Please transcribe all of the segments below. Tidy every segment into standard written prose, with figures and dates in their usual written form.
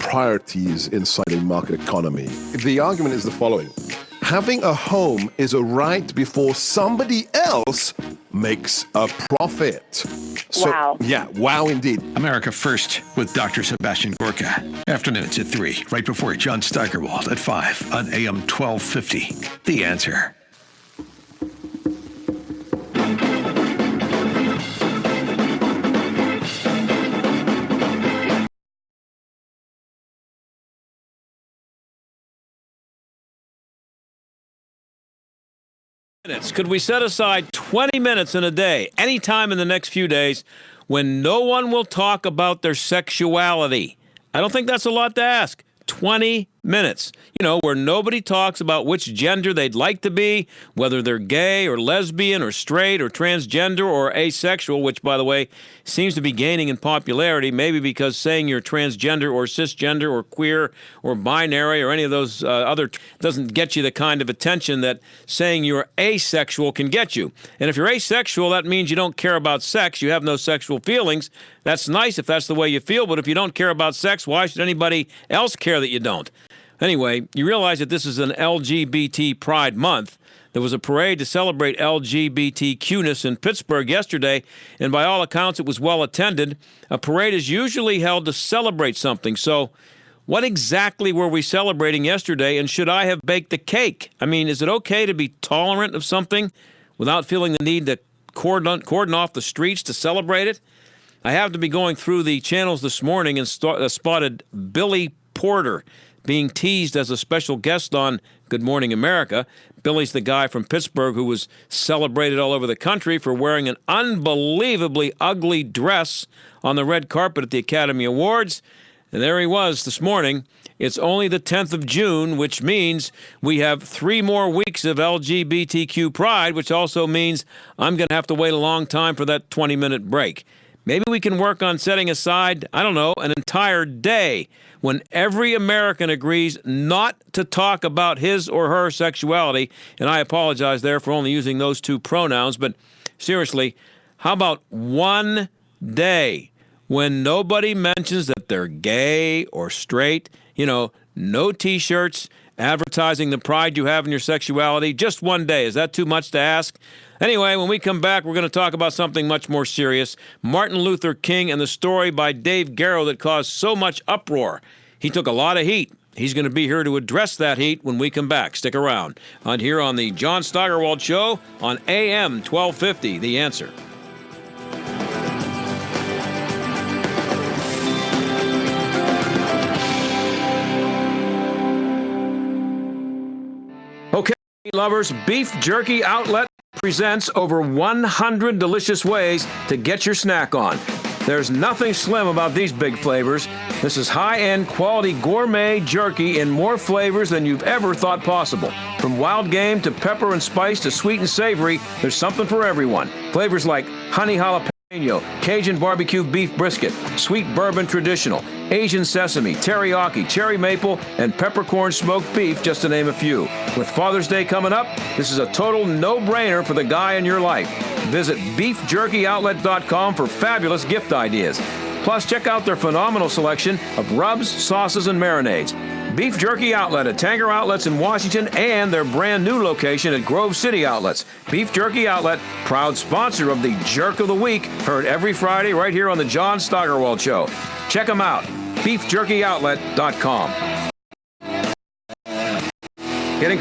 priorities inside a market economy. The argument is the following. Having a home is a right before somebody else makes a profit. So, wow. Yeah, wow indeed. America First with Dr. Sebastian Gorka. Afternoons at 3, right before John Steigerwald at 5 on AM 1250. The Answer. Could we set aside 20 minutes in a day, any time in the next few days, when no one will talk about their sexuality? I don't think that's a lot to ask. 20 minutes, where nobody talks about which gender they'd like to be, whether they're gay or lesbian or straight or transgender or asexual, which, by the way, seems to be gaining in popularity, maybe because saying you're transgender or cisgender or queer or binary or any of those other doesn't get you the kind of attention that saying you're asexual can get you. And if you're asexual, that means you don't care about sex, you have no sexual feelings. That's nice if that's the way you feel, but if you don't care about sex, why should anybody else care that you don't? Anyway, you realize that this is an LGBT Pride Month. There was a parade to celebrate LGBTQ-ness in Pittsburgh yesterday, and by all accounts, it was well attended. A parade is usually held to celebrate something. So what exactly were we celebrating yesterday, and should I have baked the cake? I mean, is it okay to be tolerant of something without feeling the need to cordon off the streets to celebrate it? I happened to be going through the channels this morning and spotted Billy Porter being teased as a special guest on Good Morning America. Billy's the guy from Pittsburgh who was celebrated all over the country for wearing an unbelievably ugly dress on the red carpet at the Academy Awards. And there he was this morning. It's only the 10th of June, which means we have 3 more weeks of LGBTQ Pride, which also means I'm going to have to wait a long time for that 20-minute break. Maybe we can work on setting aside, an entire day when every American agrees not to talk about his or her sexuality. And I apologize there for only using those 2 pronouns. But seriously, how about one day when nobody mentions that they're gay or straight? No T-shirts advertising the pride you have in your sexuality. Just one day. Is that too much to ask? Anyway, when we come back, we're going to talk about something much more serious. Martin Luther King and the story by Dave Garrow that caused so much uproar. He took a lot of heat. He's going to be here to address that heat when we come back. Stick around. Here on the John Steigerwald Show on AM 1250, The Answer. Okay, lovers, Beef Jerky Outlet presents over 100 delicious ways to get your snack on. There's nothing slim about these big flavors. This is high-end quality gourmet jerky in more flavors than you've ever thought possible. From wild game to pepper and spice to sweet and savory, there's something for everyone. Flavors like honey jalapeno, Cajun barbecue beef brisket, sweet bourbon traditional, Asian sesame, teriyaki, cherry maple, and peppercorn smoked beef, just to name a few. With Father's Day coming up, this is a total no-brainer for the guy in your life. Visit beefjerkyoutlet.com for fabulous gift ideas. Plus, check out their phenomenal selection of rubs, sauces, and marinades. Beef Jerky Outlet at Tanger Outlets in Washington and their brand new location at Grove City Outlets. Beef Jerky Outlet, proud sponsor of the Jerk of the Week, heard every Friday right here on the John Steigerwald Show. Check them out, beefjerkyoutlet.com. Getting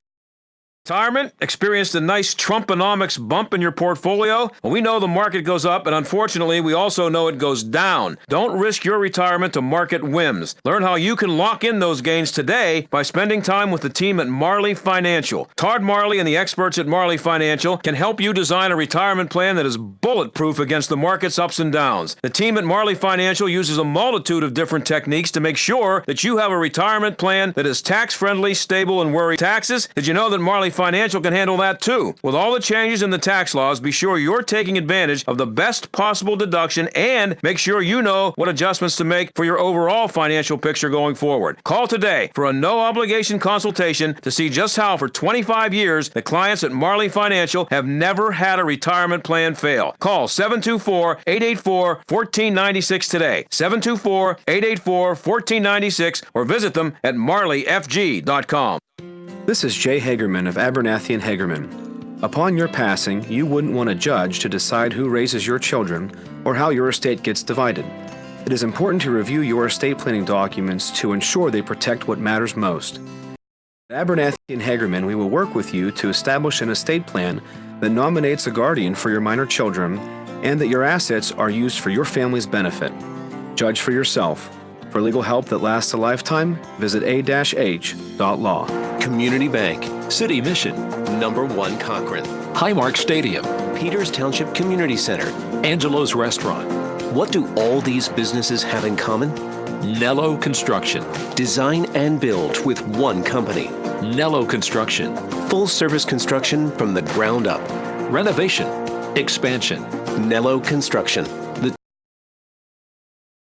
retirement? Experienced a nice Trumponomics bump in your portfolio? Well, we know the market goes up, and unfortunately, we also know it goes down. Don't risk your retirement to market whims. Learn how you can lock in those gains today by spending time with the team at Marley Financial. Todd Marley and the experts at Marley Financial can help you design a retirement plan that is bulletproof against the market's ups and downs. The team at Marley Financial uses a multitude of different techniques to make sure that you have a retirement plan that is tax-friendly, stable, and worry taxes. Did you know that Marley Financial can handle that too. With all the changes in the tax laws, be sure you're taking advantage of the best possible deduction and make sure you know what adjustments to make for your overall financial picture going forward. Call today for a no-obligation consultation to see just how for 25 years the clients at Marley Financial have never had a retirement plan fail. Call 724-884-1496 today. 724-884-1496 or visit them at marleyfg.com. This is Jay Hagerman of Abernathy and Hagerman. Upon your passing, you wouldn't want a judge to decide who raises your children or how your estate gets divided. It is important to review your estate planning documents to ensure they protect what matters most. At Abernathy and Hagerman, we will work with you to establish an estate plan that nominates a guardian for your minor children and that your assets are used for your family's benefit. Judge for yourself. For legal help that lasts a lifetime, visit a-h.law. Community Bank, City Mission, Number 1 Cochrane, Highmark Stadium, Peters Township Community Center, Angelo's Restaurant. What do all these businesses have in common? Nello Construction. Design and build with one company. Nello Construction. Full service construction from the ground up. Renovation. Expansion. Nello Construction. The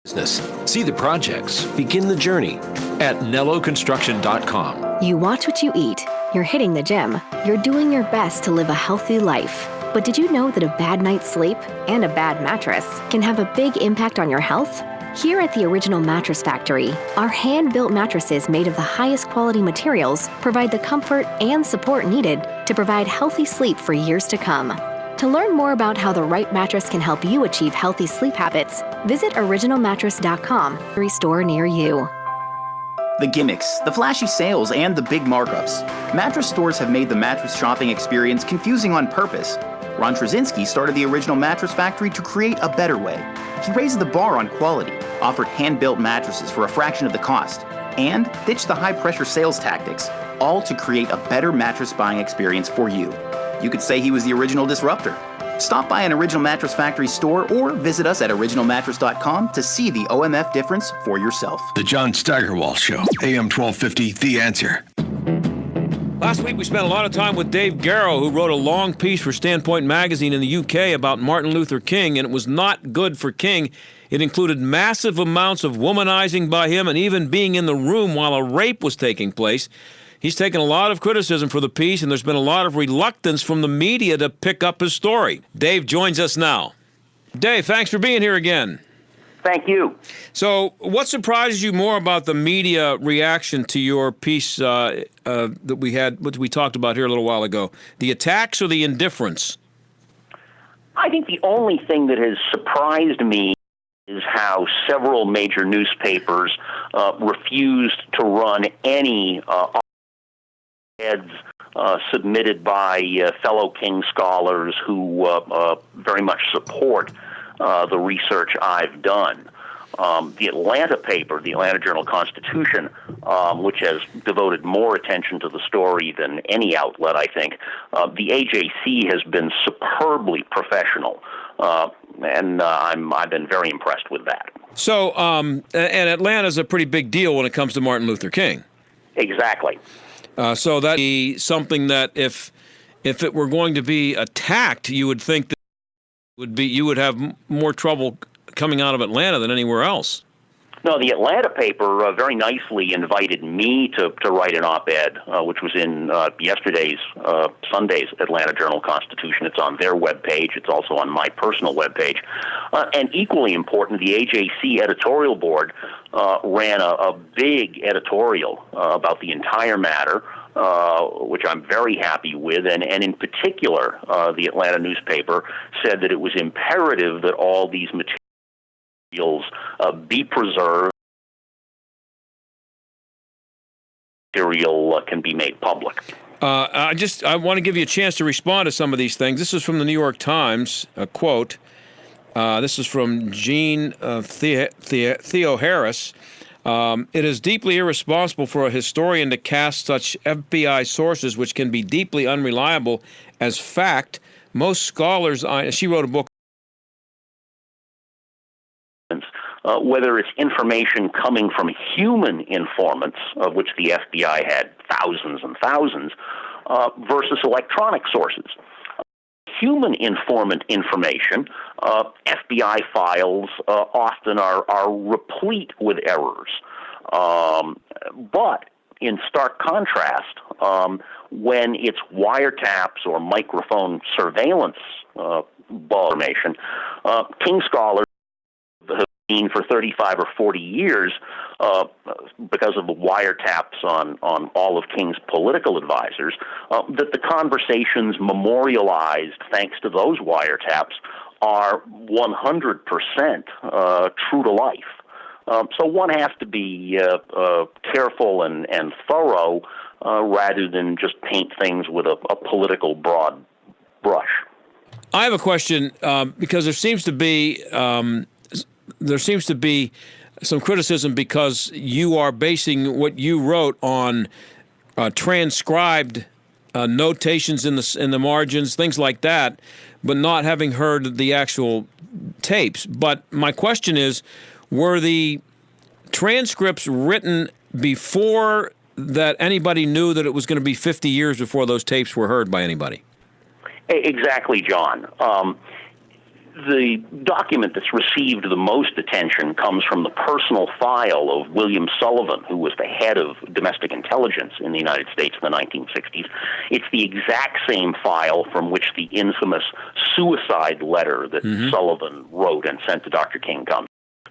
business. See the projects. Begin the journey at nelloconstruction.com. You watch what you eat. You're hitting the gym. You're doing your best to live a healthy life. But did you know that a bad night's sleep and a bad mattress can have a big impact on your health? Here at the Original Mattress Factory, our hand-built mattresses made of the highest quality materials provide the comfort and support needed to provide healthy sleep for years to come. To learn more about how the right mattress can help you achieve healthy sleep habits, visit originalmattress.com, every store near you. The gimmicks, the flashy sales, and the big markups. Mattress stores have made the mattress shopping experience confusing on purpose. Ron Trzynski started the Original Mattress Factory to create a better way. He raised the bar on quality, offered hand-built mattresses for a fraction of the cost, and ditched the high-pressure sales tactics, all to create a better mattress buying experience for you. You could say he was the original disruptor. Stop by an Original Mattress Factory store or visit us at originalmattress.com to see the OMF difference for yourself. The John Steigerwald Show, AM 1250, The Answer. Last week, we spent a lot of time with Dave Garrow, who wrote a long piece for Standpoint magazine in the UK about Martin Luther King, and it was not good for King. It included massive amounts of womanizing by him and even being in the room while a rape was taking place. He's taken a lot of criticism for the piece, and there's been a lot of reluctance from the media to pick up his story. Dave joins us now. Dave, thanks for being here again. Thank you. So what surprises you more about the media reaction to your piece that we had, what we talked about here a little while ago? The attacks or the indifference? I think the only thing that has surprised me is how several major newspapers refused to run any ads submitted by fellow King scholars who very much support the research I've done. The Atlanta paper, the Atlanta Journal-Constitution, which has devoted more attention to the story than any outlet, I think, the AJC has been superbly professional, and I've been very impressed with that. So, and Atlanta's a pretty big deal when it comes to Martin Luther King. Exactly. So that'd be something that if it were going to be attacked, you would think that you would have more trouble coming out of Atlanta than anywhere else. No, the Atlanta paper very nicely invited me to write an op-ed, which was in yesterday's, Sunday's Atlanta Journal-Constitution. It's on their webpage. It's also on my personal webpage. And equally important, the AJC editorial board ran a big editorial about the entire matter, which I'm very happy with, and in particular, the Atlanta newspaper said that it was imperative that all these materials be preserved. Material can be made public. I want to give you a chance to respond to some of these things. This is from the New York Times, a quote. This is from Jean Theo Harris. It is deeply irresponsible for a historian to cast such FBI sources, which can be deeply unreliable, as fact. Most scholars, she wrote a book, whether it's information coming from human informants, of which the FBI had thousands and thousands, versus electronic sources. Human informant information, FBI files often are replete with errors. But in stark contrast, when it's wiretaps or microphone surveillance information, King scholars have seen for 35 or 40 years, because of the wiretaps on all of King's political advisors, that the conversations memorialized thanks to those wiretaps are 100% true to life. So one has to be careful and thorough rather than just paint things with a political broad brush. I have a question because there seems to be some criticism because you are basing what you wrote on transcribed notations in the margins, things like that, but not having heard the actual tapes. But my question is, were the transcripts written before that anybody knew that it was going to be 50 years before those tapes were heard by anybody? Exactly, John. The document that's received the most attention comes from the personal file of William Sullivan, who was the head of domestic intelligence in the United States in the 1960s. It's the exact same file from which the infamous suicide letter that Sullivan wrote and sent to Dr. King comes.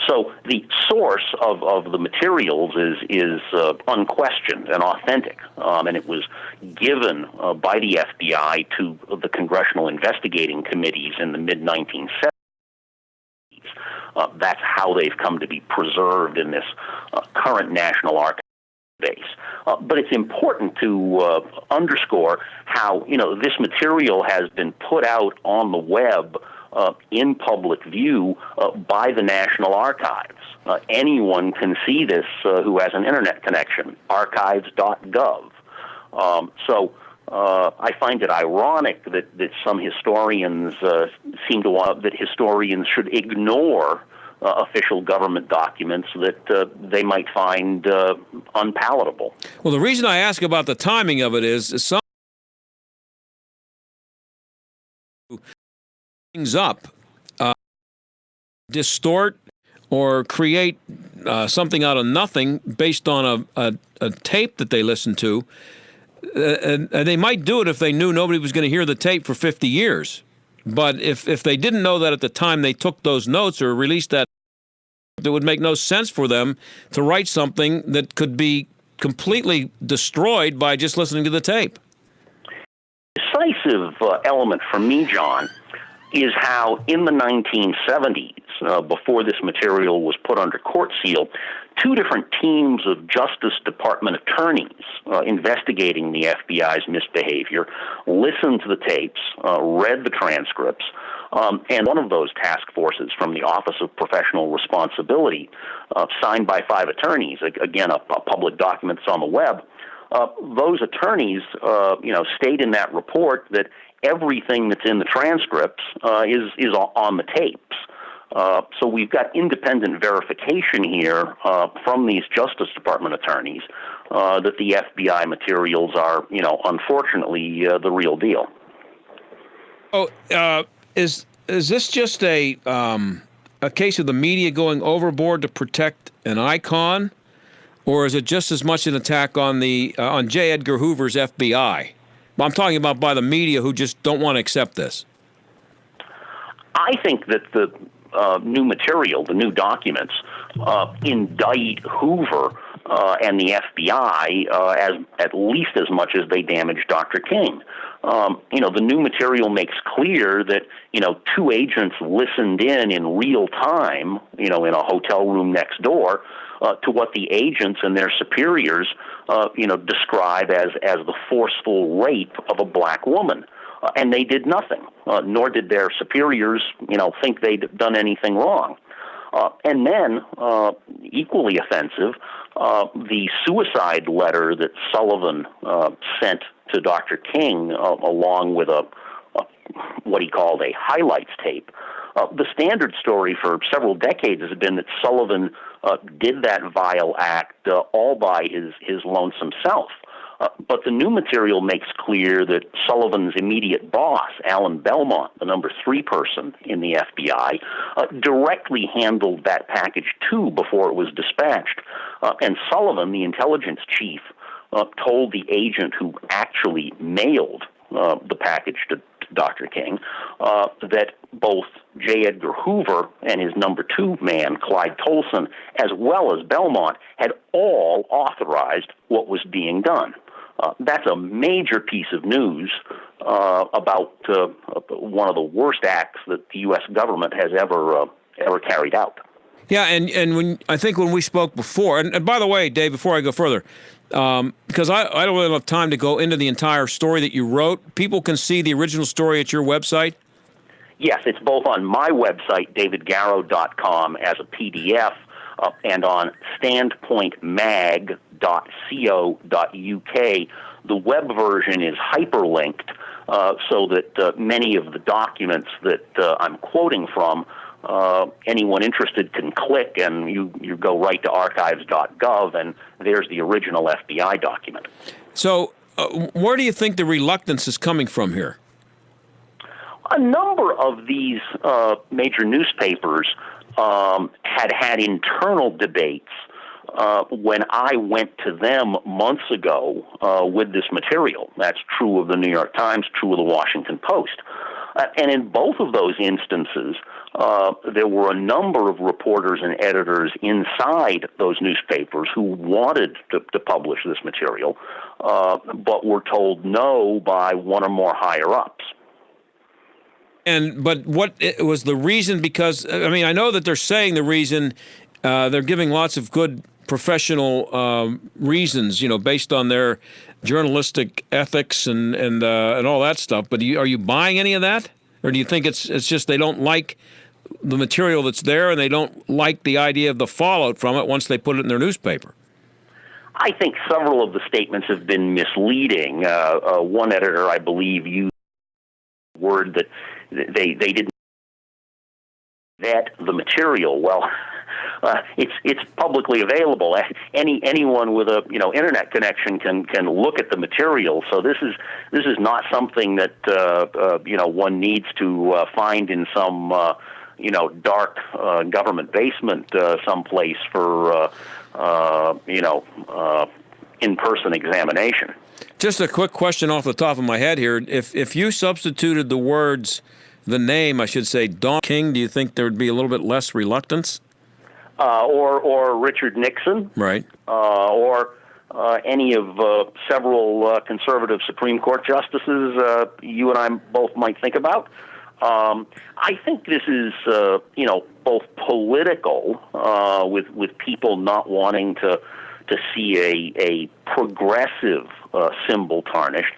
So the source of the materials is unquestioned and authentic, and it was given by the FBI to the congressional investigating committees in the mid-1970s. That's how they've come to be preserved in this current National Archives base. But it's important to underscore how this material has been put out on the web in public view by the National Archives. Anyone can see this who has an internet connection, archives.gov. So I find it ironic that some historians seem to want that historians should ignore official government documents that they might find unpalatable. Well, the reason I ask about the timing of it is some things up, distort or create something out of nothing based on a tape that they listen to. And they might do it if they knew nobody was going to hear the tape for 50 years. But if they didn't know that at the time they took those notes or released that, it would make no sense for them to write something that could be completely destroyed by just listening to the tape. Decisive element for me, John, is how in the 1970s, before this material was put under court seal, two different teams of Justice Department attorneys investigating the FBI's misbehavior listened to the tapes, read the transcripts, and one of those task forces from the Office of Professional Responsibility, signed by 5 attorneys, again, a public document that's on the web, those attorneys, state in that report that everything that's in the transcripts is on the tapes. So we've got independent verification here from these Justice Department attorneys that the FBI materials are, unfortunately, the real deal. Oh, is this just a case of the media going overboard to protect an icon, or is it just as much an attack on on J. Edgar Hoover's FBI? I'm talking about by the media who just don't want to accept this. I think that the new material, the new documents, indict Hoover and the FBI as at least as much as they damage Dr. King. The new material makes clear that, 2 agents listened in real time, in a hotel room next door, to what the agents and their superiors, describe as the forceful rape of a black woman. And they did nothing, nor did their superiors, think they'd done anything wrong. And then, equally offensive, the suicide letter that Sullivan sent to Dr. King, along with what he called a highlights tape, The standard story for several decades has been that Sullivan did that vile act all by his lonesome self. But the new material makes clear that Sullivan's immediate boss, Alan Belmont, the number 3 person in the FBI, directly handled that package too before it was dispatched. And Sullivan, the intelligence chief, told the agent who actually mailed the package to Dr. King that both J. Edgar Hoover and his number 2 man, Clyde Tolson, as well as Belmont, had all authorized what was being done. That's a major piece of news about one of the worst acts that the U.S. government has ever carried out. Yeah, and when we spoke before, and by the way, Dave, before I go further, because I don't really have time to go into the entire story that you wrote, people can see the original story at your website? Yes, it's both on my website, davidgarrow.com, as a PDF, and on standpointmag.co.uk. The web version is hyperlinked so that many of the documents that I'm quoting from, anyone interested can click, and you go right to archives.gov, and there's the original FBI document. So where do you think the reluctance is coming from here? A number of these major newspapers had internal debates when I went to them months ago with this material. That's true of the New York Times, true of the Washington Post. And in both of those instances, there were a number of reporters and editors inside those newspapers who wanted to publish this material, but were told no by one or more higher-ups. But what was the reason? Because, I mean, I know that they're saying the reason, they're giving lots of good professional reasons, based on their journalistic ethics and all that stuff. But are you buying any of that? Or do you think it's just they don't like the material that's there and they don't like the idea of the fallout from it once they put it in their newspaper? I think several of the statements have been misleading. One editor, I believe, used the word that they didn't vet the material. Well, it's publicly available. Anyone with a internet connection can look at the material. So this is not something that one needs to find in some dark government basement someplace for in-person examination. Just a quick question off the top of my head here. If you substituted the name, I should say, Don King, do you think there would be a little bit less reluctance? Or Richard Nixon, right? Or any of several conservative Supreme Court justices you and I both might think about. I think this is, both political, with people not wanting to see a progressive symbol tarnished.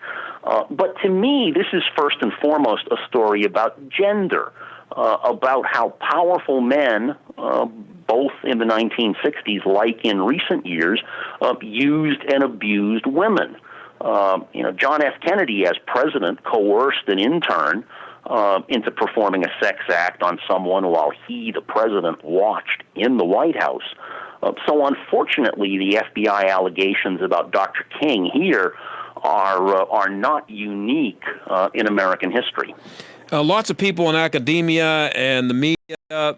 But to me, this is first and foremost a story about gender, about how powerful men, both in the 1960s like in recent years, used and abused women. John F. Kennedy, as president, coerced an intern into performing a sex act on someone while he, the president, watched in the White House. So unfortunately, the FBI allegations about Dr. King here are not unique in American history. Lots of people in academia and the media are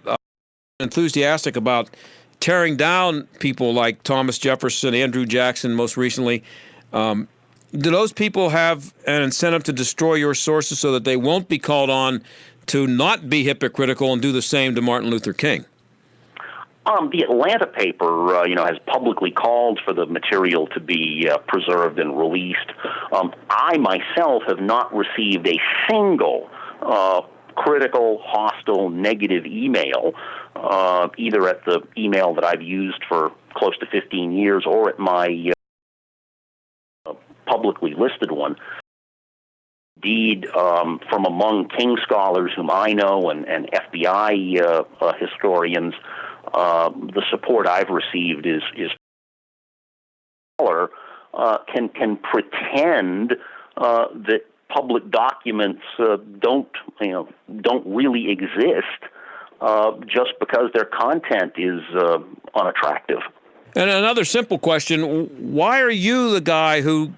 enthusiastic about tearing down people like Thomas Jefferson, Andrew Jackson, most recently. Do those people have an incentive to destroy your sources so that they won't be called on to not be hypocritical and do the same to Martin Luther King? The Atlanta paper, has publicly called for the material to be preserved and released. I myself have not received a single critical, hostile, negative email, either at the email that I've used for close to 15 years or at my publicly listed one. Indeed, from among King scholars whom I know and FBI historians, the support I've received is can pretend that public documents don't really exist just because their content is unattractive. And another simple question: why are you the guy who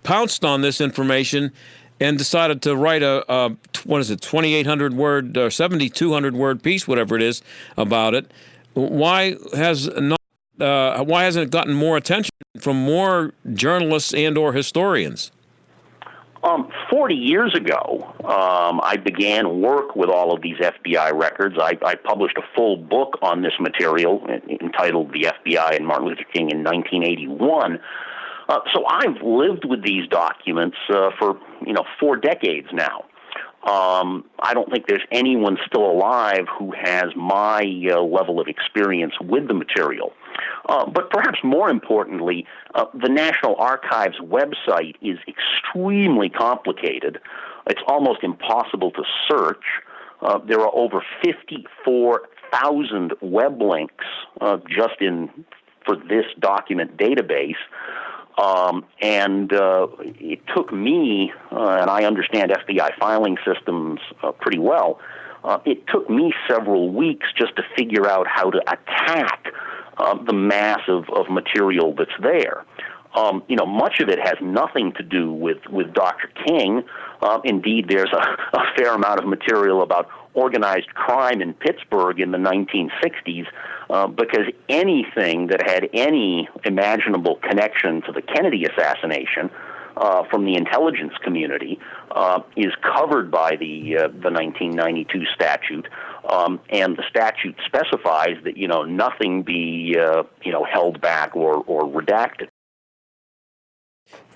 pounced on this information and decided to write a 2,800 word or 7,200 word piece, whatever it is, about it? Why hasn't it gotten more attention from more journalists and/or historians? 40 years ago, I began work with all of these FBI records. I published a full book on this material entitled "The FBI and Martin Luther King in 1981." So I've lived with these documents for 4 decades now. I don't think there's anyone still alive who has my level of experience with the material. But perhaps more importantly, the National Archives website is extremely complicated. It's almost impossible to search. There are over 54,000 web links just for this document database. And it took me, and I understand FBI filing systems pretty well, it took me several weeks just to figure out how to attack the mass of material that's there. Much of it has nothing to do with Dr. King. Indeed, there's a fair amount of material about organized crime in Pittsburgh in the 1960s, because anything that had any imaginable connection to the Kennedy assassination from the intelligence community is covered by the 1992 statute, and the statute specifies that nothing be held back or redacted.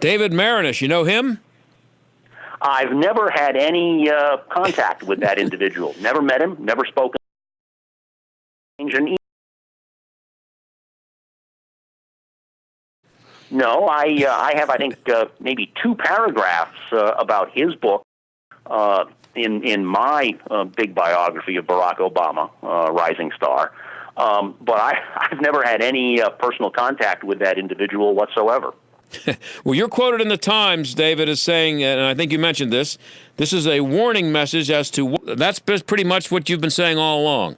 David Marinish, you know him? I've never had any contact with that individual. Never met him, never spoken. No, I have, I think, maybe 2 paragraphs about his book in my big biography of Barack Obama, Rising Star. But I've never had any personal contact with that individual whatsoever. Well, you're quoted in the Times, David, as saying, and I think you mentioned this is a warning message as to that's pretty much what you've been saying all along.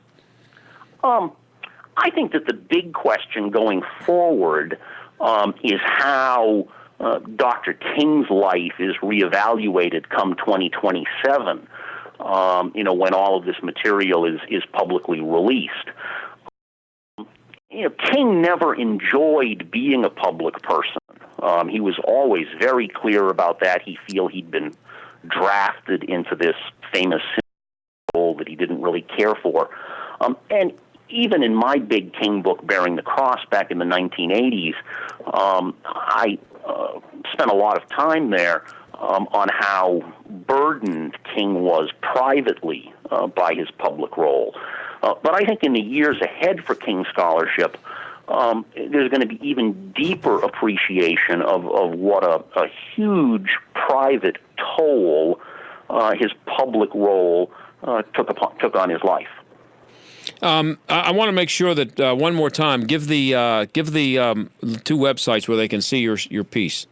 I think that the big question going forward is how Dr. King's life is reevaluated come 2027, when all of this material is publicly released. King never enjoyed being a public person. He was always very clear about that. He felt he'd been drafted into this famous role that he didn't really care for. And even in my big King book, Bearing the Cross, back in the 1980s, I spent a lot of time there on how burdened King was privately by his public role. But I think in the years ahead for King scholarship, there's going to be even deeper appreciation of what a huge private toll his public role took on his life. I want to make sure that one more time, give the 2 websites where they can see your piece.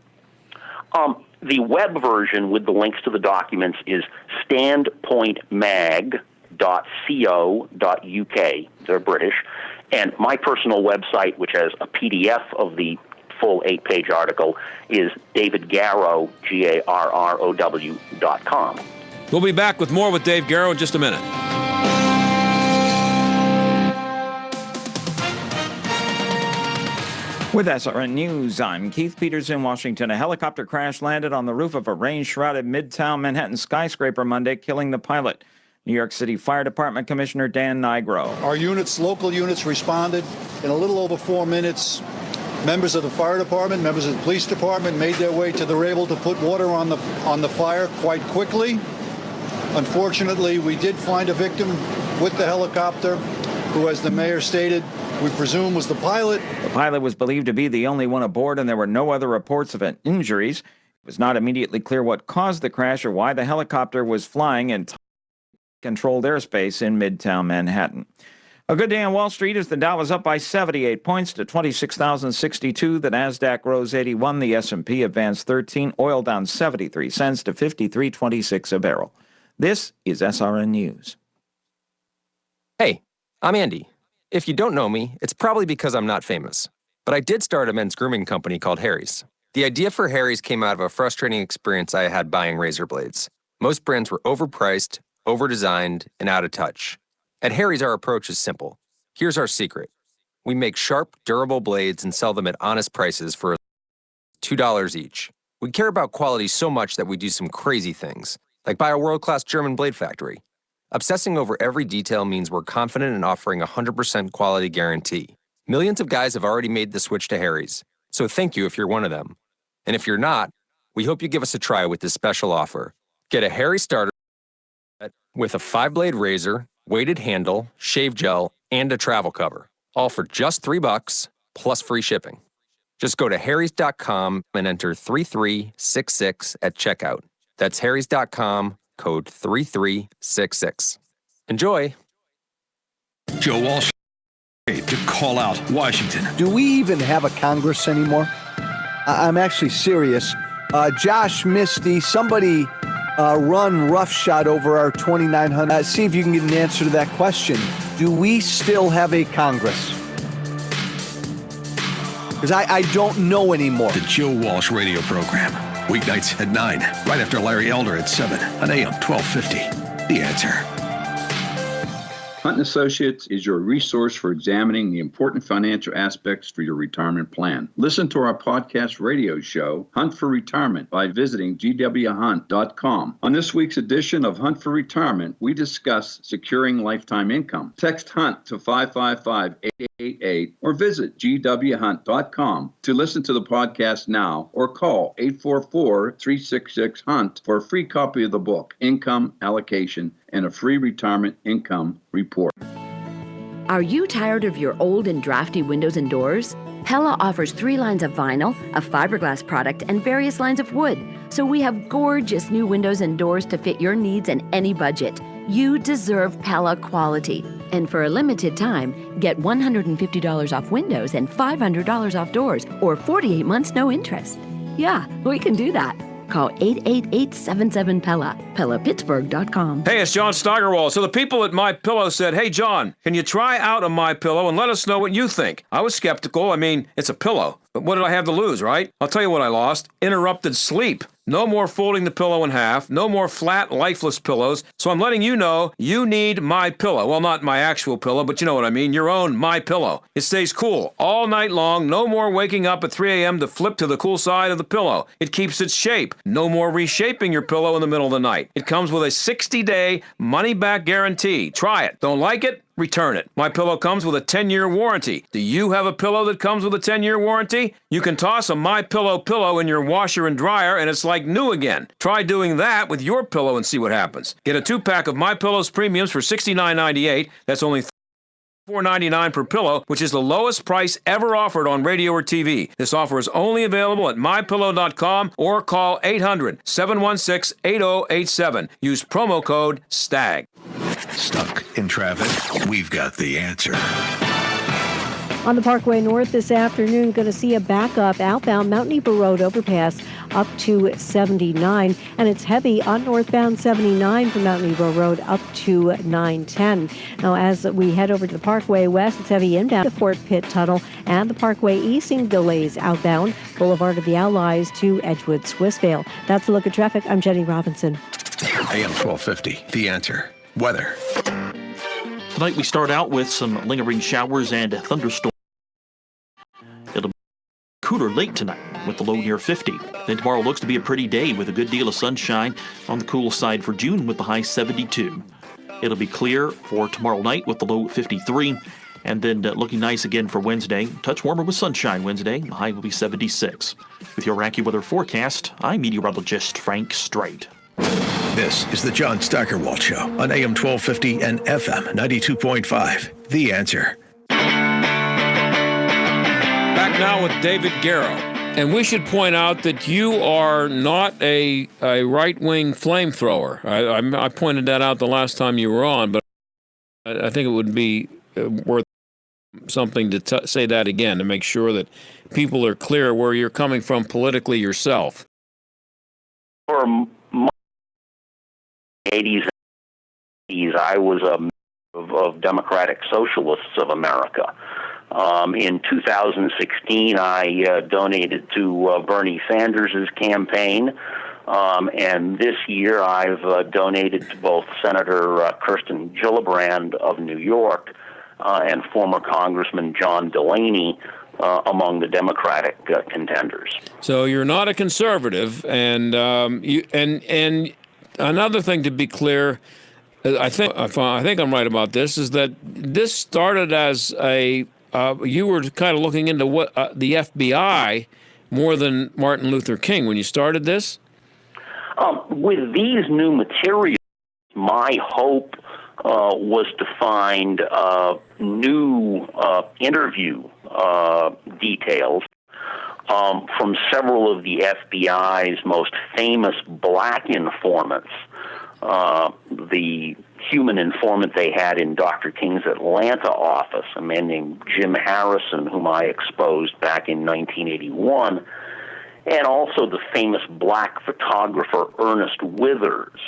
The web version with the links to the documents is standpointmag.co.uk. They're British. And my personal website, which has a PDF of the full 8-page article, is davidgarrow.com. We'll be back with more with Dave Garrow in just a minute. With SRN News, I'm Keith Peters in Washington. A helicopter crash landed on the roof of a rain-shrouded Midtown Manhattan skyscraper Monday, killing the pilot. New York City Fire Department Commissioner Dan Nigro. Our local units responded in a little over 4 minutes. Members of the fire department, members of the police department made their way to the able to put water on the fire quite quickly. Unfortunately, we did find a victim with the helicopter who, as the mayor stated, we presume was the pilot. The pilot was believed to be the only one aboard, and there were no other reports of injuries. It was not immediately clear what caused the crash or why the helicopter was flying in controlled airspace in Midtown Manhattan. A good day on Wall Street as the Dow was up by 78 points to 26,062. The Nasdaq rose 81. The S&P advanced 13. Oil down 73 cents to 53.26 a barrel. This is SRN News. Hey, I'm Andy. If you don't know me, it's probably because I'm not famous. But I did start a men's grooming company called Harry's. The idea for Harry's came out of a frustrating experience I had buying razor blades. Most brands were overpriced, overdesigned, and out of touch. At Harry's, our approach is simple. Here's our secret. We make sharp, durable blades and sell them at honest prices for $2 each. We care about quality so much that we do some crazy things, like buy a world-class German blade factory. Obsessing over every detail means we're confident in offering a 100% quality guarantee. Millions of guys have already made the switch to Harry's, so thank you if you're one of them. And if you're not, we hope you give us a try with this special offer. Get a Harry's starter with a 5-blade razor, weighted handle, shave gel, and a travel cover, all for just $3 plus free shipping. Just go to harrys.com and enter 3366 at checkout. That's harrys.com, code 3366. Enjoy. Joe Walsh to call out Washington. Do we even have a Congress anymore? I'm actually serious. Josh Misty, somebody run roughshod over our 2,900. See if you can get an answer to that question. Do we still have a Congress? Because I don't know anymore. The Joe Walsh radio program. Weeknights at 9, right after Larry Elder at 7 on AM 1250. The Answer. Hunt & Associates is your resource for examining the important financial aspects for your retirement plan. Listen to our podcast radio show, Hunt for Retirement, by visiting gwhunt.com. On this week's edition of Hunt for Retirement, we discuss securing lifetime income. Text HUNT to 555-888 or visit gwhunt.com to listen to the podcast now or call 844-366-HUNT for a free copy of the book, Income Allocation, and a free retirement income report. Are you tired of your old and drafty windows and doors? Pella offers 3 lines of vinyl, a fiberglass product, and various lines of wood. So we have gorgeous new windows and doors to fit your needs and any budget. You deserve Pella quality. And for a limited time, get $150 off windows and $500 off doors, or 48 months no interest. Yeah, we can do that. Call 888-77-PELLA, PellaPittsburgh.com. Hey, it's John Steigerwald. So the people at MyPillow said, hey, John, can you try out a MyPillow and let us know what you think? I was skeptical. I mean, it's a pillow. But what did I have to lose, right? I'll tell you what I lost. Interrupted sleep. No more folding the pillow in half. No more flat, lifeless pillows. So I'm letting you know you need MyPillow. Well, not my actual pillow, but you know what I mean. Your own MyPillow. It stays cool all night long. No more waking up at 3 a.m. to flip to the cool side of the pillow. It keeps its shape. No more reshaping your pillow in the middle of the night. It comes with a 60-day money-back guarantee. Try it. Don't like it? Return it. MyPillow comes with a 10-year warranty. Do you have a pillow that comes with a 10-year warranty? You can toss a MyPillow pillow in your washer and dryer and it's like new again. Try doing that with your pillow and see what happens. Get a 2-pack of MyPillow's premiums for $69.98. That's only $4.99 per pillow, which is the lowest price ever offered on radio or TV. This offer is only available at MyPillow.com or call 800-716-8087. Use promo code STAG. Stuck in traffic? We've got the answer. On the Parkway North this afternoon, going to see a backup outbound Mount Nebo Road overpass up to 79, and it's heavy on northbound 79 from Mount Nebo Road up to 910. Now, as we head over to the Parkway West, it's heavy inbound the Fort Pitt Tunnel and the Parkway East, seeing delays outbound Boulevard of the Allies to Edgewood Swissvale. That's a look at traffic. I'm Jenny Robinson. AM 1250, The Answer. Weather. Tonight we start out with some lingering showers and thunderstorms. It'll be cooler late tonight with the low near 50. Then tomorrow looks to be a pretty day with a good deal of sunshine on the cool side for June with the high 72. It'll be clear for tomorrow night with the low 53. And then looking nice again for Wednesday. Touch warmer with sunshine Wednesday. The high will be 76. With your AccuWeather forecast, I'm meteorologist Frank Strait. This is the John Steigerwald Show on AM 1250 and FM 92.5. The Answer. Back now with David Garrow. And we should point out that you are not a right-wing flamethrower. I pointed that out the last time you were on, but I think it would be worth something to say that again to make sure that people are clear where you're coming from politically yourself. For my 80s and 90s, I was a member of Democratic Socialists of America. In 2016, I donated to Bernie Sanders' campaign. And this year, I've donated to both Senator Kirsten Gillibrand of New York and former Congressman John Delaney among the Democratic contenders. So you're not a conservative, and and another thing to be clear, I think I'm right about this, is that this started as a you were kind of looking into what the FBI more than Martin Luther King when you started this. With these new materials, my hope was to find new interview details from several of the FBI's most famous black informants. The human informant they had in Dr. King's Atlanta office, a man named Jim Harrison, whom I exposed back in 1981, and also the famous black photographer Ernest Withers,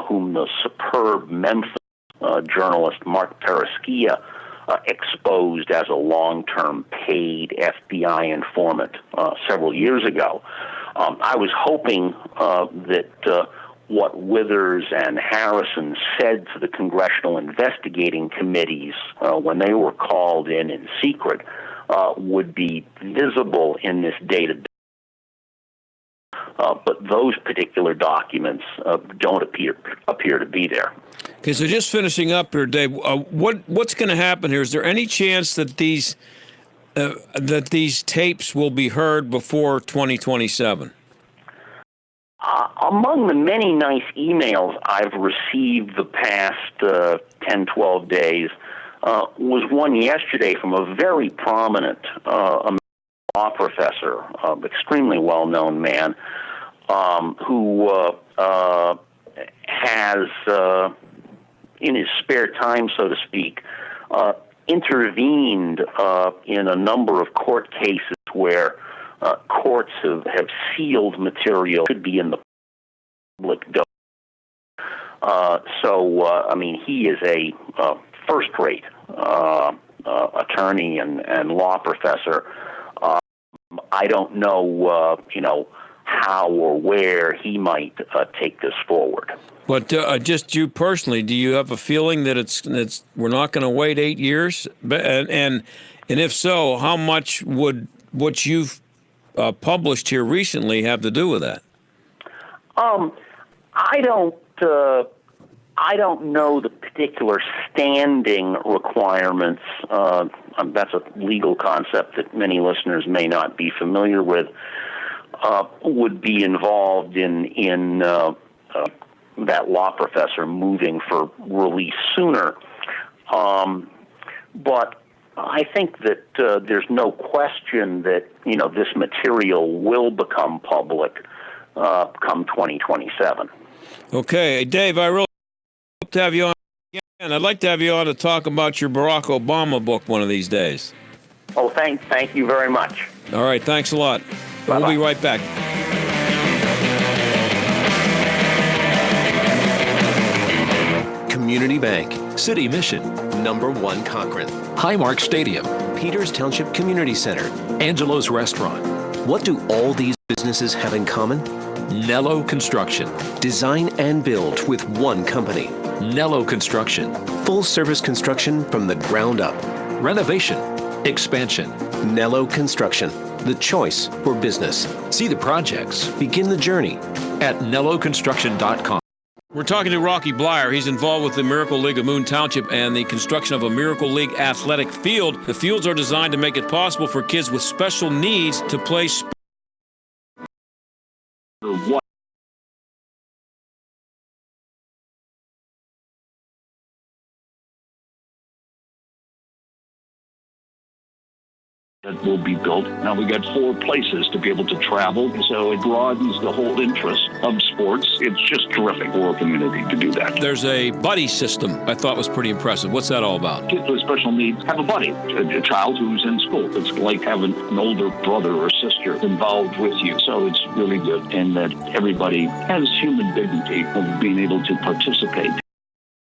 whom the superb Memphis journalist Mark Pereskia exposed as a long-term paid FBI informant several years ago. I was hoping that what Withers and Harrison said to the congressional investigating committees when they were called in secret would be visible in this database. But those particular documents don't appear to be there. Okay, so just finishing up here, Dave. What's going to happen here? Is there any chance that these tapes will be heard before 2027? Among the many nice emails I've received the past 10, 12 days was one yesterday from a very prominent law professor, extremely well-known man, who has, in his spare time, so to speak, intervened in a number of court cases where courts have sealed material that could be in the public domain. I mean, he is a first-rate attorney and law professor. I don't know, how or where he might take this forward. But just you personally, do you have a feeling that it's we're not going to wait 8 years? And if so, how much would what you've published here recently have to do with that? I don't know the particular standing requirements. That's a legal concept that many listeners may not be familiar with. Would be involved in that law professor moving for release sooner. But I think that there's no question that this material will become public come 2027. Okay, Dave, I really hope to have you on again. I'd like to have you on to talk about your Barack Obama book one of these days. Oh, thank you very much. All right, thanks a lot. Bye-bye. We'll be right back. Community Bank, City Mission, Number 1 Cochrane, Highmark Stadium, Peters Township Community Center, Angelo's Restaurant. What do all these businesses have in common? Nello Construction. Design and build with one company. Nello Construction. Full service construction from the ground up. Renovation. Expansion. Nello Construction. The choice for business. See the projects. Begin the journey at nelloconstruction.com. We're talking to Rocky Blyer. He's involved with the Miracle League of Moon Township and the construction of a Miracle League athletic field. The fields are designed to make it possible for kids with special needs to play sports. that will be built. Now we got 4 places to be able to travel, so it broadens the whole interest of sports. It's just terrific for a community to do that. There's a buddy system I thought was pretty impressive. What's that all about? Kids with special needs have a buddy, a child who's in school. It's like having an older brother or sister involved with you. So it's really good, and that everybody has human dignity of being able to participate.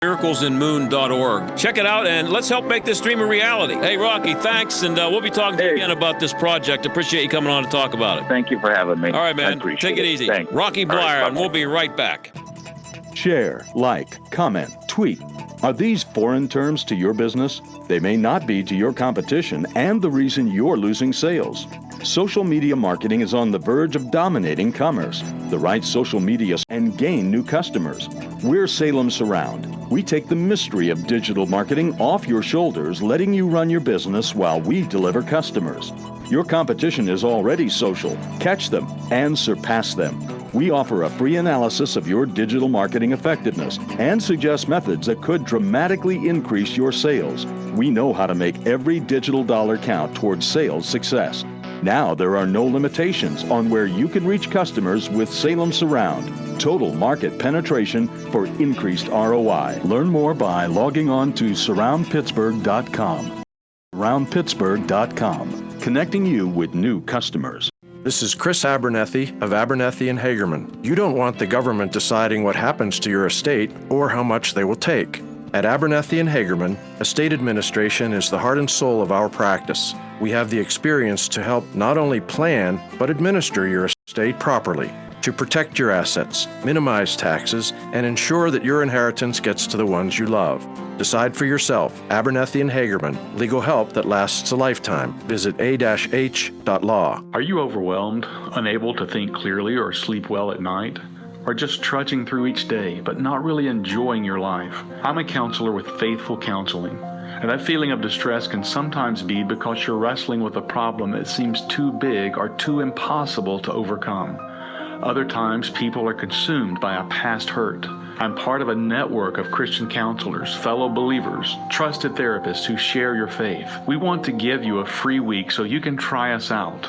MiraclesInMoon.org. Check it out, and let's help make this dream a reality. Hey, Rocky, thanks, and we'll be talking to you again about this project. Appreciate you coming on to talk about it. Thank you for having me. All right, man. Take it easy. Thanks. Rocky Blyer, and we'll be right back. Share, like, comment, tweet. Are these foreign terms to your business? They may not be to your competition and the reason you're losing sales. Social media marketing is on the verge of dominating commerce. The right social media and gain new customers. We're Salem Surround. We take the mystery of digital marketing off your shoulders, letting you run your business while we deliver customers. Your competition is already social. Catch them and surpass them. We offer a free analysis of your digital marketing effectiveness and suggest methods that could dramatically increase your sales. We know how to make every digital dollar count towards sales success. Now there are no limitations on where you can reach customers with Salem Surround. Total market penetration for increased ROI. Learn more by logging on to surroundpittsburgh.com. Surroundpittsburgh.com, connecting you with new customers. This is Chris Abernethy of Abernethy and Hagerman. You don't want the government deciding what happens to your estate or how much they will take. At Abernethy and Hagerman, estate administration is the heart and soul of our practice. We have the experience to help not only plan, but administer your estate properly, to protect your assets, minimize taxes, and ensure that your inheritance gets to the ones you love. Decide for yourself. Abernethy and Hagerman, legal help that lasts a lifetime. Visit a-h.law. Are you overwhelmed, unable to think clearly or sleep well at night? Or just trudging through each day, but not really enjoying your life? I'm a counselor with Faithful Counseling, and that feeling of distress can sometimes be because you're wrestling with a problem that seems too big or too impossible to overcome. Other times, people are consumed by a past hurt. I'm part of a network of Christian counselors, fellow believers, trusted therapists who share your faith. We want to give you a free week so you can try us out.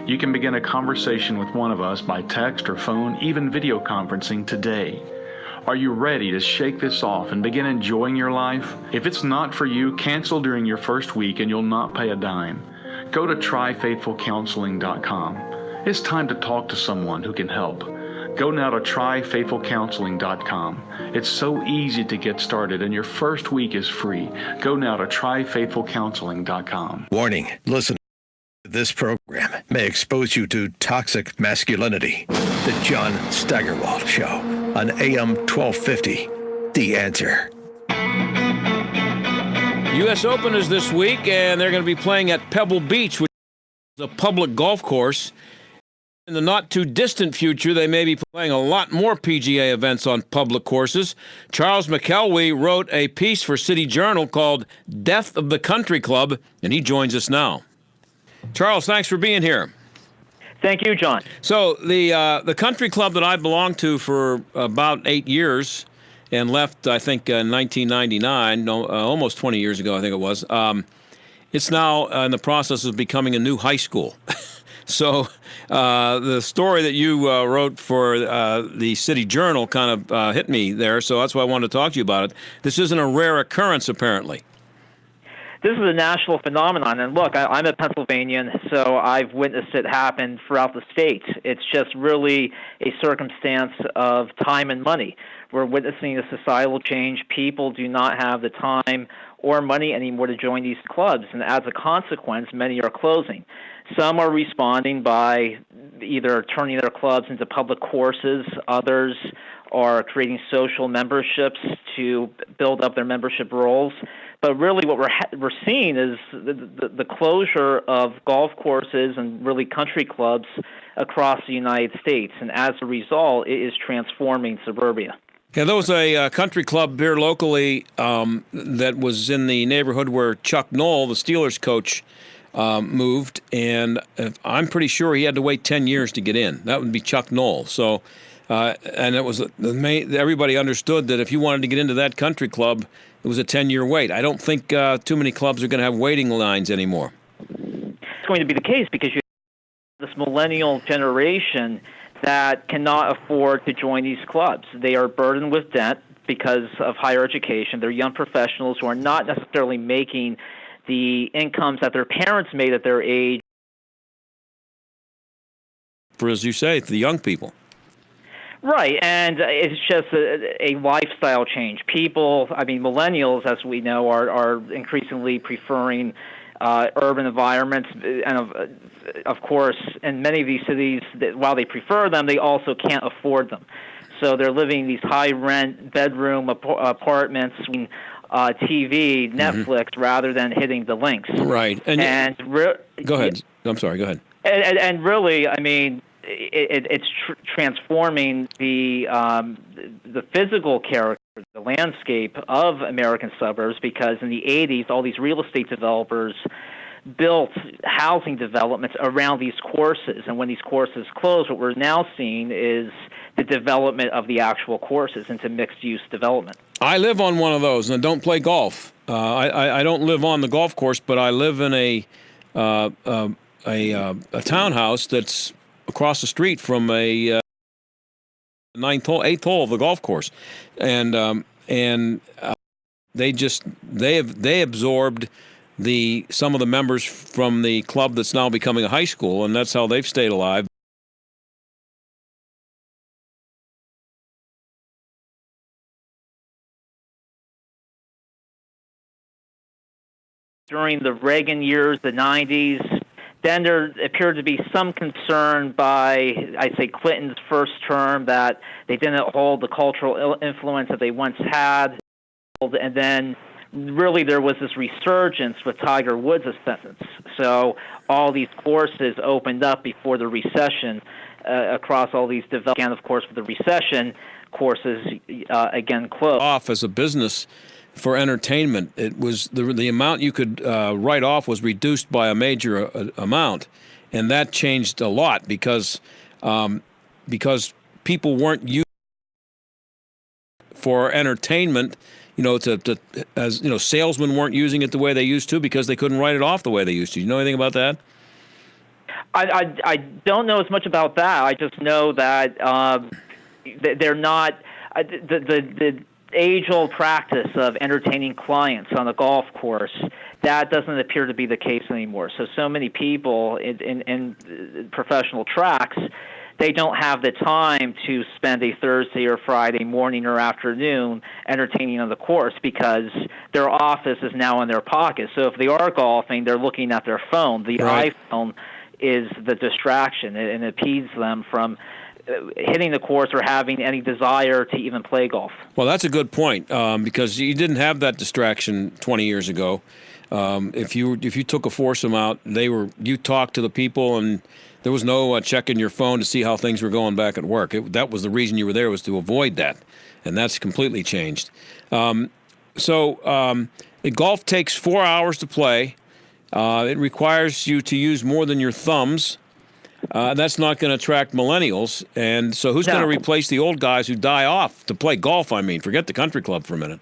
You can begin a conversation with one of us by text or phone, even video conferencing today. Are you ready to shake this off and begin enjoying your life? If it's not for you, cancel during your first week and you'll not pay a dime. Go to tryfaithfulcounseling.com. It's time to talk to someone who can help. Go now to tryfaithfulcounseling.com. It's so easy to get started and your first week is free. Go now to tryfaithfulcounseling.com. Warning, listen. This program may expose you to toxic masculinity. The John Steigerwald Show on AM 1250. The Answer. U.S. Open is this week, and they're going to be playing at Pebble Beach, which is a public golf course. In the not-too-distant future, they may be playing a lot more PGA events on public courses. Charles McElwee wrote a piece for City Journal called Death of the Country Club, and he joins us now. Charles, thanks for being here. Thank you, John. So the country club that I belonged to for about 8 years and left, I think, in 1999, almost 20 years ago, I think it was, it's now in the process of becoming a new high school. So the story that you wrote for the City Journal kind of hit me there, so that's why I wanted to talk to you about it. This isn't a rare occurrence, apparently. This is a national phenomenon, and look, I'm a Pennsylvanian, so I've witnessed it happen throughout the state. It's just really a circumstance of time and money. We're witnessing a societal change. People do not have the time or money anymore to join these clubs, and as a consequence, many are closing. Some are responding by either turning their clubs into public courses. Others are creating social memberships to build up their membership rolls. But really what we're seeing is the closure of golf courses and really country clubs across the United States. And as a result, it is transforming suburbia. Yeah, there was a country club here locally that was in the neighborhood where Chuck Noll, the Steelers coach, moved, and I'm pretty sure he had to wait 10 years to get in. That would be Chuck Noll. So, and it was everybody understood that if you wanted to get into that country club, it was a 10-year wait. I don't think too many clubs are going to have waiting lines anymore. going to be the case because you have this millennial generation that cannot afford to join these clubs. They are burdened with debt because of higher education. They're young professionals who are not necessarily making the incomes that their parents made at their age. For, as you say, the young people. Right, and it's just a lifestyle change. People, I mean, millennials, as we know, are increasingly preferring urban environments, and of course, in many of these cities, while they prefer them, they also can't afford them. So they're living in these high-rent bedroom apartments, TV, Netflix, rather than hitting the links. Right, go ahead. I'm sorry. Go ahead. And really, I mean, it's transforming the physical character, the landscape of American suburbs, because in the 80s, all these real estate developers built housing developments around these courses. And when these courses closed, what we're now seeing is the development of the actual courses into mixed-use development. I live on one of those, and I don't play golf. I don't live on the golf course, but I live in a townhouse that's across the street from a eighth hole of the golf course, and they absorbed some of the members from the club that's now becoming a high school, and that's how they've stayed alive. During the Reagan years, the 90s, then there appeared to be some concern by, I'd say, Clinton's first term that they didn't hold the cultural influence that they once had. And then really there was this resurgence with Tiger Woods' ascendance. So all these courses opened up before the recession across all these developments. And, of course, with the recession, courses again closed. Off as a business for entertainment, it was the amount you could write off was reduced by a major amount, and that changed a lot because people weren't used for entertainment. You know, as you know, salesmen weren't using it the way they used to because they couldn't write it off the way they used to. You know anything about that? I don't know as much about that. I just know that they're not the age-old practice of entertaining clients on a golf course, that doesn't appear to be the case anymore. So many people in professional tracks, they don't have the time to spend a Thursday or Friday morning or afternoon entertaining on the course because their office is now in their pocket. So if they are golfing, they're looking at their phone. The iPhone is the distraction, and it impedes them from hitting the course or having any desire to even play golf. Well, that's a good point because you didn't have that distraction 20 years ago. If you took a foursome out, you talked to the people, and there was no checking your phone to see how things were going back at work. That was the reason you were there, was to avoid that, and that's completely changed. Golf takes 4 hours to play. It requires you to use more than your thumbs. That's not going to attract millennials. And so who's going to replace the old guys who die off to play golf? I mean, forget the country club for a minute.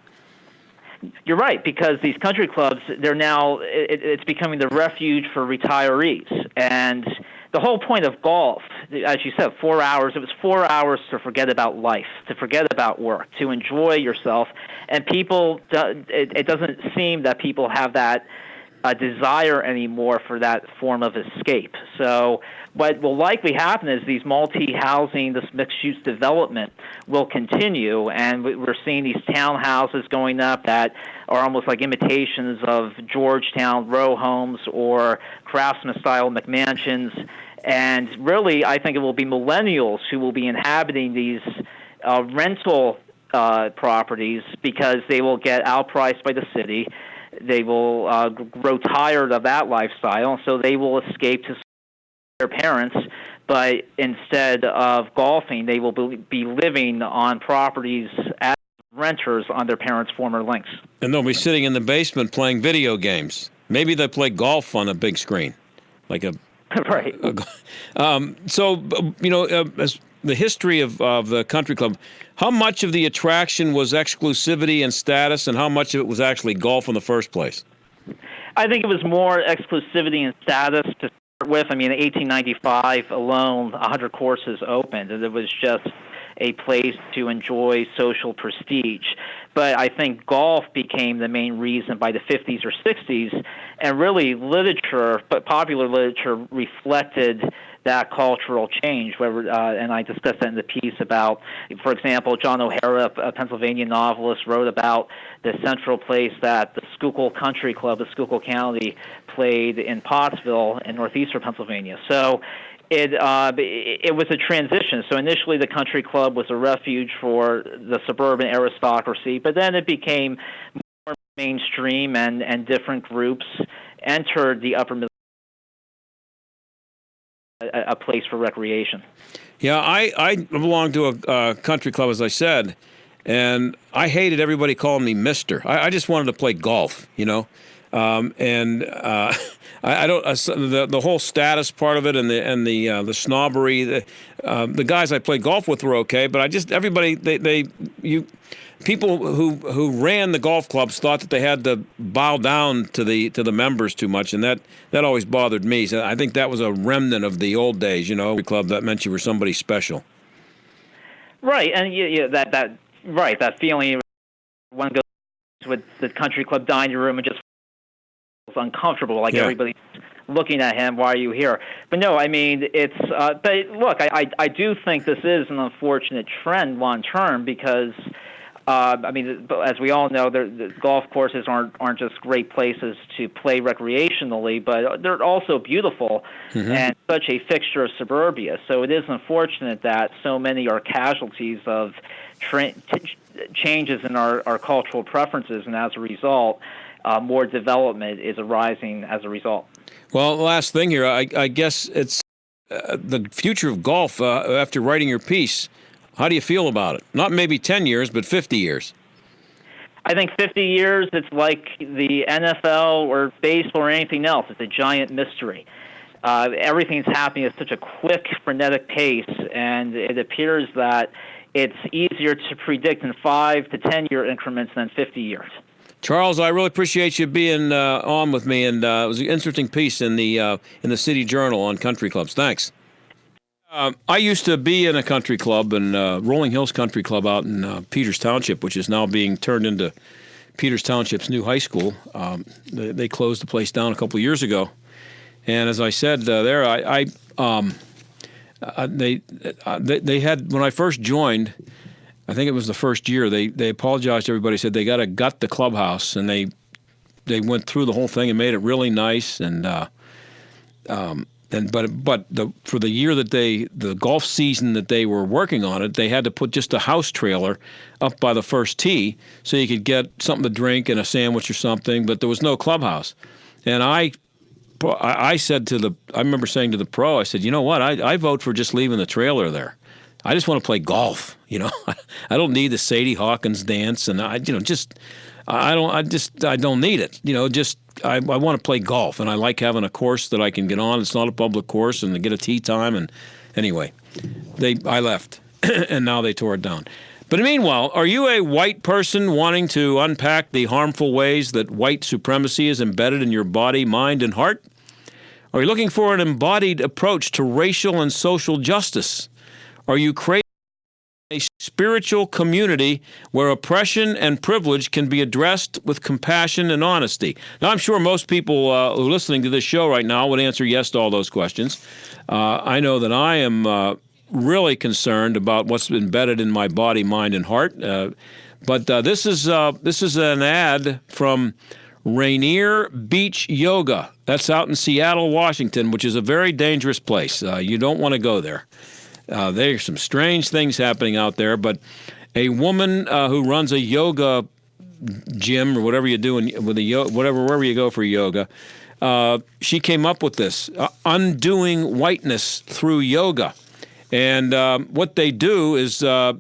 You're right, because these country clubs, they're now, it's becoming the refuge for retirees. And the whole point of golf, as you said, 4 hours, it was 4 hours to forget about life, to forget about work, to enjoy yourself. And people, it doesn't seem that people have that desire anymore for that form of escape. So what will likely happen is these multi-housing, this mixed-use development will continue, and we're seeing these townhouses going up that are almost like imitations of Georgetown row homes or craftsman-style McMansions. And really, I think it will be millennials who will be inhabiting these rental properties because they will get outpriced by the city. They will grow tired of that lifestyle, so they will escape to their parents, but instead of golfing, they will be living on properties as renters on their parents' former links. And they'll be sitting in the basement playing video games. Maybe they play golf on a big screen, like a right. As the history of the country club, how much of the attraction was exclusivity and status, and how much of it was actually golf in the first place? I think it was more exclusivity and status to start with. I mean, in 1895 alone, 100 courses opened, and it was just a place to enjoy social prestige. But I think golf became the main reason by the 50s or 60s, and really literature, but popular literature, reflected that cultural change. And I discussed that in the piece about, for example, John O'Hara, a Pennsylvania novelist, wrote about the central place that the Schuylkill Country Club of Schuylkill County played in Pottsville in northeastern Pennsylvania. So it was a transition. So initially the country club was a refuge for the suburban aristocracy, but then it became more mainstream, and different groups entered the upper middle, a place for recreation. Yeah, I belonged to a country club, as I said, and I hated everybody calling me Mister. I just wanted to play golf, you know. I don't the whole status part of it, and the snobbery. The guys I played golf with were okay, but people who ran the golf clubs thought that they had to bow down to the members too much, and that always bothered me. So I think that was a remnant of the old days, you know, club that meant you were somebody special. Right, and that feeling one goes with the country club dining room and just uncomfortable, like everybody's looking at him. Why are you here? But no, I mean, it's. But look, I do think this is an unfortunate trend long term because, I mean, as we all know, the golf courses aren't just great places to play recreationally, but they're also beautiful and such a fixture of suburbia. So it is unfortunate that so many are casualties of changes in our cultural preferences, and as a result, more development is arising as a result. Well, the last thing here, I guess it's the future of golf after writing your piece. How do you feel about it? Not maybe 10 years, but 50 years. I think 50 years, it's like the NFL or baseball or anything else. It's a giant mystery. Everything's happening at such a quick, frenetic pace, and it appears that it's easier to predict in 5 to 10 year increments than 50 years. Charles, I really appreciate you being on with me, and it was an interesting piece in the City Journal on country clubs. Thanks. I used to be in a country club, in Rolling Hills Country Club out in Peters Township, which is now being turned into Peters Township's new high school. They closed the place down a couple of years ago, and as I said they had, when I first joined, I think it was the first year, they apologized to everybody, said they got to gut the clubhouse, and they went through the whole thing and made it really nice, for the year that the golf season that they were working on it, they had to put just a house trailer up by the first tee so you could get something to drink and a sandwich or something, but there was no clubhouse. And I said I remember saying to the pro, I said, you know what, I vote for just leaving the trailer there. I just want to play golf, you know. I don't need the Sadie Hawkins dance, and I don't need it, you know. Just I want to play golf, and I like having a course that I can get on. It's not a public course, and to get a tee time. And anyway, I left, and now they tore it down. But meanwhile, are you a white person wanting to unpack the harmful ways that white supremacy is embedded in your body, mind, and heart? Are you looking for an embodied approach to racial and social justice? Are you craving a spiritual community where oppression and privilege can be addressed with compassion and honesty? Now, I'm sure most people who are listening to this show right now would answer yes to all those questions. I know that I am really concerned about what's embedded in my body, mind, and heart. But this is an ad from Rainier Beach Yoga. That's out in Seattle, Washington, which is a very dangerous place. You don't want to go there. There's some strange things happening out there, but a woman who runs a yoga gym or whatever you do with wherever you go for yoga, she came up with this, undoing whiteness through yoga. And what they do is the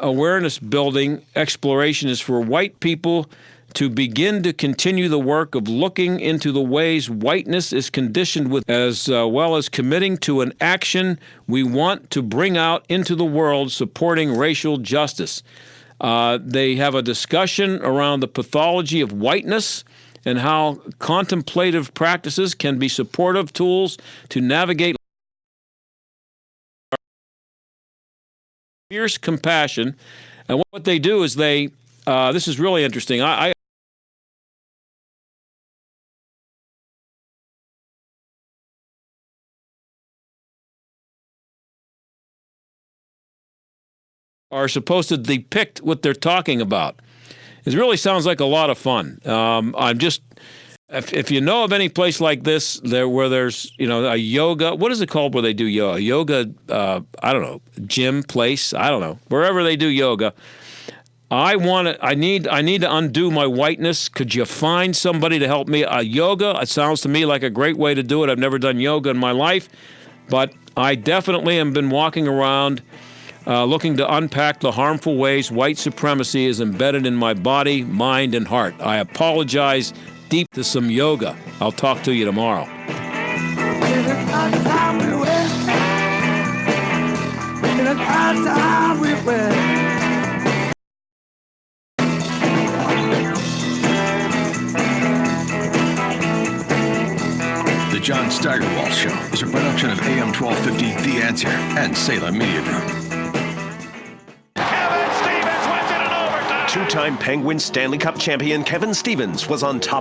awareness building exploration is for white people to begin to continue the work of looking into the ways whiteness is conditioned with, as well as committing to an action we want to bring out into the world supporting racial justice. They have a discussion around the pathology of whiteness and how contemplative practices can be supportive tools to navigate fierce compassion. And what they do is this is really interesting. I are supposed to depict what they're talking about. It really sounds like a lot of fun. If you know of any place like this where there's, a yoga, what is it called where they do yoga? Yoga, I don't know, gym place, I don't know, wherever they do yoga. I need to undo my whiteness. Could you find somebody to help me? Yoga, it sounds to me like a great way to do it. I've never done yoga in my life, but I definitely have been walking around looking to unpack the harmful ways white supremacy is embedded in my body, mind, and heart. I apologize deep to some yoga. I'll talk to you tomorrow. The John Steigerwald Show is a production of AM 1250 The Answer and Salem Media Group. Two-time Penguins Stanley Cup champion Kevin Stevens was on top